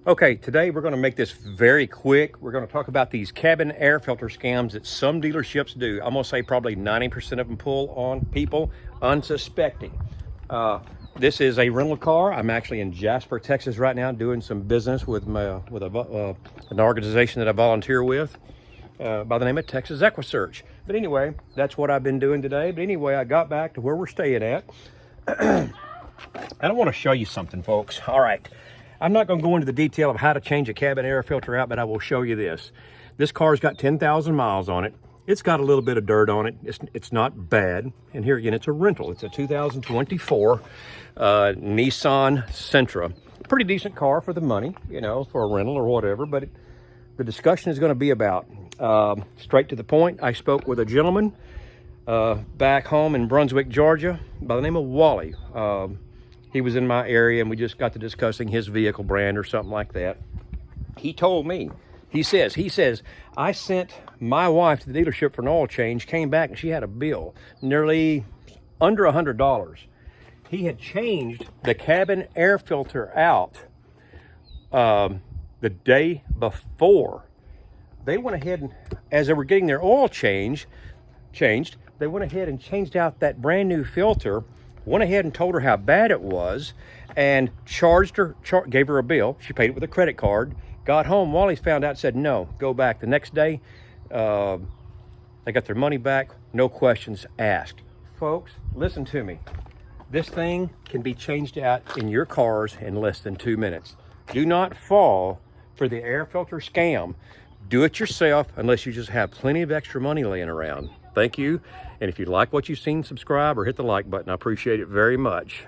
Okay, today we're going to make this very quick. We're going to talk about these cabin air filter scams that some dealerships do. I'm going to say probably 90% of them pull on people unsuspecting. This is a rental car. I'm actually in Jasper, Texas right now doing some business with an organization that I volunteer with by the name of Texas EquiSearch. But anyway, that's what I've been doing today. But anyway, I got back to where we're staying at. And I want to show you something, folks. All right. I'm not going to go into the detail of how to change a cabin air filter out, but I will show you this. This car's got 10,000 miles on it. It's got a little bit of dirt on it. It's not bad. And here again, it's a rental. It's a 2024 Nissan Sentra. Pretty decent car for the money, you know, for a rental or whatever. But the discussion is going to be about, straight to the point. I spoke with a gentleman back home in Brunswick, Georgia, by the name of Wally. He was in my area and we just got to discussing his vehicle brand or something like that. He told me, he says, I sent my wife to the dealership for an oil change, came back and she had a bill, nearly under $100. He had changed the cabin air filter out the day before. They went ahead and, as they were getting their oil changed, they went ahead and changed out that brand new filter, went ahead and told her how bad it was, and gave her a bill. She paid it with a credit card. Got home, Wally found out, said no, go back. The next day, they got their money back, no questions asked. Folks, listen to me. This thing can be changed out in your cars in less than 2 minutes. Do not fall for the air filter scam. Do it yourself unless you just have plenty of extra money laying around. Thank you. And if you like what you've seen, subscribe or hit the like button. I appreciate it very much.